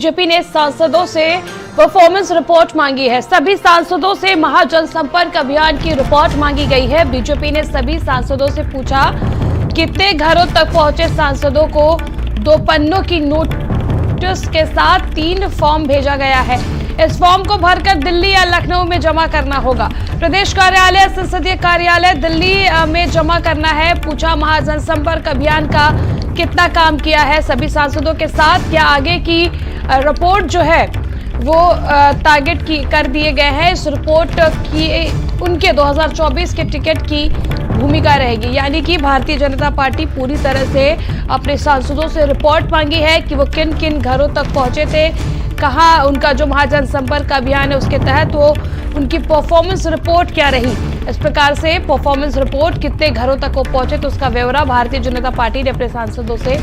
BJP ने सांसदों से परफॉर्मेंस रिपोर्ट मांगी है। सभी सांसदों से महाजनसंपर्क अभियान की रिपोर्ट मांगी गई है। बीजेपी ने सभी सांसदों से पूछा कितने घरों तक पहुंचे सांसदों को 2 पन्नों की नोटिस के साथ 3 फॉर्म भेजा गया है। इस फॉर्म को भरकर दिल्ली या लखनऊ में जमा करना होगा। प्रदेश कार्यालय, संसदीय कार्यालय दिल्ली में जमा करना है। पूछा महाजनसंपर्क अभियान का कितना काम किया है सभी सांसदों के साथ, क्या आगे की रिपोर्ट जो है वो टारगेट कर दिए गए हैं। इस रिपोर्ट की उनके 2024 के टिकट की भूमिका रहेगी, यानी कि भारतीय जनता पार्टी पूरी तरह से अपने सांसदों से रिपोर्ट मांगी है कि वो किन किन घरों तक पहुंचे थे, कहाँ उनका जो महाजनसंपर्क अभियान है उसके तहत वो उनकी परफॉर्मेंस रिपोर्ट क्या रही। इस प्रकार से परफॉर्मेंस रिपोर्ट कितने घरों तक वो पहुंचे तो उसका ब्यौरा भारतीय जनता पार्टी ने अपने सांसदों से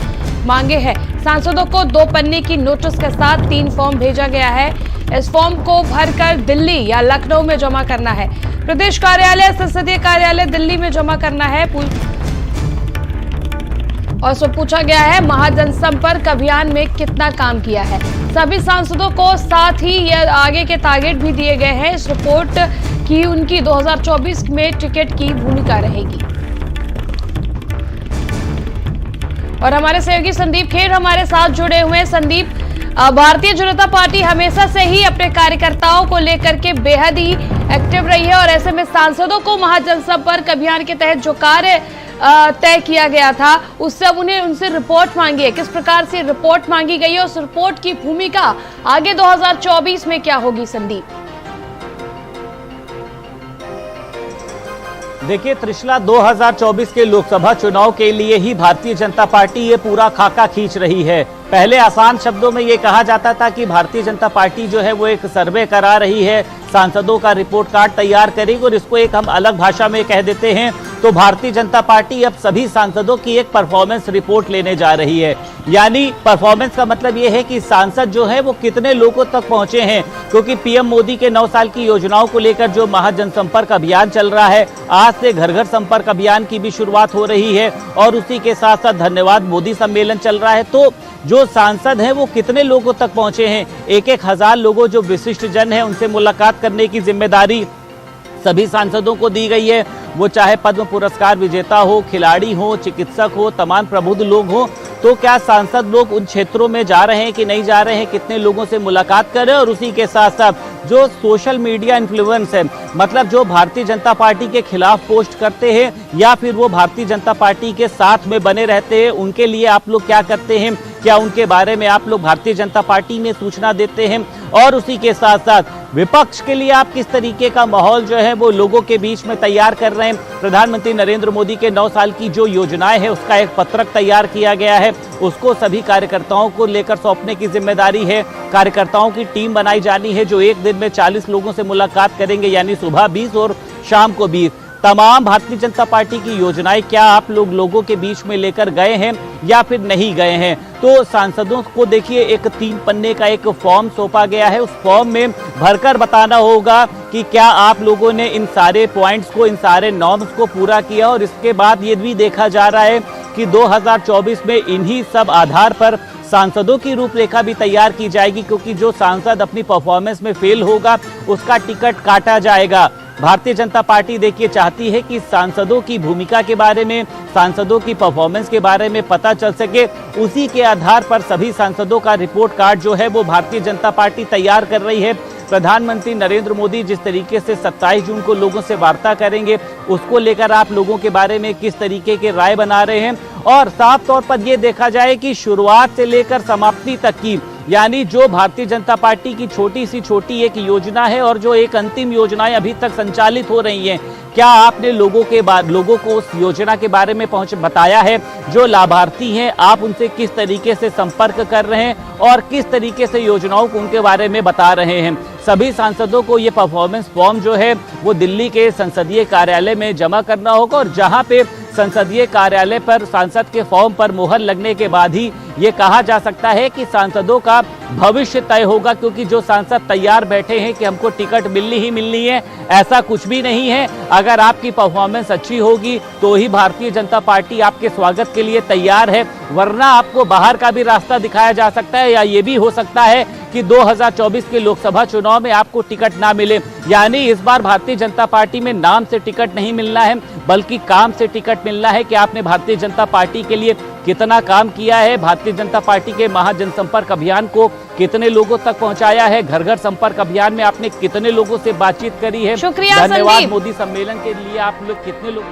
मांगे हैं। सांसदों को 2 पन्ने की नोटिस के साथ 3 फॉर्म भेजा गया है। इस फॉर्म को भरकर दिल्ली या लखनऊ में जमा करना है। प्रदेश कार्यालय, संसदीय कार्यालय दिल्ली में जमा करना है। और सो पूछा गया है महाजनसंपर्क अभियान में कितना काम किया है। सभी सांसदों को साथ ही यह आगे के टारगेट भी दिए गए हैं। इस रिपोर्ट की उनकी 2024 में टिकट की भूमिका रहेगी। और हमारे सहयोगी संदीप खेर हमारे साथ जुड़े हुए हैं। संदीप, भारतीय जनता पार्टी हमेशा से ही अपने कार्यकर्ताओं को लेकर के बेहद ही एक्टिव रही है और ऐसे में सांसदों को महाजनसंपर्क अभियान के तहत जो कार्य तय किया गया था उससे अब उनसे रिपोर्ट मांगी है। किस प्रकार से रिपोर्ट मांगी गई है, उस रिपोर्ट की भूमिका आगे 2024 में क्या होगी संदीप? देखिए त्रिशला, 2024 के लोकसभा चुनाव के लिए ही भारतीय जनता पार्टी ये पूरा खाका खींच रही है। पहले आसान शब्दों में ये कहा जाता था कि भारतीय जनता पार्टी जो है वो एक सर्वे करा रही है, सांसदों का रिपोर्ट कार्ड तैयार करेगी और इसको एक हम अलग भाषा में कह देते हैं तो भारतीय जनता पार्टी अब सभी सांसदों की एक परफॉर्मेंस रिपोर्ट लेने जा रही है। यानी परफॉर्मेंस का मतलब ये है कि सांसद जो है वो कितने लोगों तक पहुंचे हैं, क्योंकि पीएम मोदी के 9 साल की योजनाओं को लेकर जो महाजनसंपर्क अभियान चल रहा है, आज से घर घर संपर्क अभियान की भी शुरुआत हो रही है और उसी के साथ साथ धन्यवाद मोदी सम्मेलन चल रहा है। तो जो सांसद हैं वो कितने लोगों तक पहुंचे हैं, 1-1 हजार लोगों जो विशिष्ट जन हैं उनसे मुलाकात करने की जिम्मेदारी सभी सांसदों को दी गई है। वो चाहे पद्म पुरस्कार विजेता हो, खिलाड़ी हो, चिकित्सक हो, तमाम प्रबुद्ध लोग हो। तो क्या सांसद लोग उन क्षेत्रों में जा रहे हैं कि नहीं जा रहे हैं, कितने लोगों से मुलाकात कर रहे हैं और उसी के साथ साथ जो सोशल मीडिया इन्फ्लुएंस है, मतलब जो भारतीय जनता पार्टी के खिलाफ पोस्ट करते हैं या फिर वो भारतीय जनता पार्टी के साथ में बने रहते हैं, उनके लिए आप लोग क्या करते हैं, क्या उनके बारे में आप लोग भारतीय जनता पार्टी में सूचना देते हैं और उसी के साथ साथ विपक्ष के लिए आप किस तरीके का माहौल जो है वो लोगों के बीच में तैयार कर रहे हैं। प्रधानमंत्री नरेंद्र मोदी के 9 साल की जो योजनाएं है उसका एक पत्रक तैयार किया गया है, उसको सभी कार्यकर्ताओं को लेकर सौंपने की जिम्मेदारी है। कार्यकर्ताओं की टीम बनाई जानी है जो एक दिन में 40 लोगों से मुलाकात करेंगे, यानी सुबह 20 और शाम को 20। तमाम भारतीय जनता पार्टी की योजनाएं क्या आप लोगों के बीच में लेकर गए हैं या फिर नहीं गए हैं। तो सांसदों को देखिए एक 3 पन्ने का एक फॉर्म सौंपा गया है। उस फॉर्म में भरकर बताना होगा कि क्या आप लोगों ने इन सारे पॉइंट्स को, इन सारे नॉर्म्स को पूरा किया। और इसके बाद ये भी देखा जा रहा है कि 2024 में इन्हीं सब आधार पर सांसदों की रूपरेखा भी तैयार की जाएगी, क्योंकि जो सांसद अपनी परफॉर्मेंस में फेल होगा उसका टिकट काटा जाएगा। भारतीय जनता पार्टी देखिए चाहती है कि सांसदों की भूमिका के बारे में, सांसदों की परफॉर्मेंस के बारे में पता चल सके। उसी के आधार पर सभी सांसदों का रिपोर्ट कार्ड जो है वो भारतीय जनता पार्टी तैयार कर रही है। प्रधानमंत्री नरेंद्र मोदी जिस तरीके से 27 जून को लोगों से वार्ता करेंगे, उसको लेकर आप लोगों के बारे में किस तरीके के राय बना रहे हैं। और साफ तौर पर यह देखा जाए कि शुरुआत से लेकर समाप्ति तक की, यानी जो भारतीय जनता पार्टी की छोटी सी छोटी एक योजना है और जो एक अंतिम योजनाएं अभी तक संचालित हो रही हैं, क्या आपने लोगों को उस योजना के बारे में बताया है। जो लाभार्थी हैं आप उनसे किस तरीके से संपर्क कर रहे हैं और किस तरीके से योजनाओं को उनके बारे में बता रहे हैं। सभी सांसदों को ये परफॉर्मेंस फॉर्म जो है वो दिल्ली के संसदीय कार्यालय में जमा करना होगा और जहां पे संसदीय कार्यालय पर सांसद के फॉर्म पर मुहर लगने के बाद ही ये कहा जा सकता है कि सांसदों का भविष्य तय होगा, क्योंकि जो सांसद तैयार बैठे हैं कि हमको टिकट मिलनी ही मिलनी है, ऐसा कुछ भी नहीं है। अगर आपकी परफॉर्मेंस अच्छी होगी तो ही भारतीय जनता पार्टी आपके स्वागत के लिए तैयार है, वरना आपको बाहर का भी रास्ता दिखाया जा सकता है, या ये भी हो सकता है कि 2024 के लोकसभा चुनाव में आपको टिकट ना मिले। यानी इस बार भारतीय जनता पार्टी में नाम से टिकट नहीं मिलना है, बल्कि काम से टिकट मिलना है कि आपने भारतीय जनता पार्टी के लिए कितना काम किया है, भारतीय जनता पार्टी के महाजनसंपर्क अभियान को कितने लोगों तक पहुंचाया है, घर घर संपर्क अभियान में आपने कितने लोगों से बातचीत करी है। शुक्रिया धन्यवाद। संदीप। मोदी सम्मेलन के लिए आप लोग कितने लोग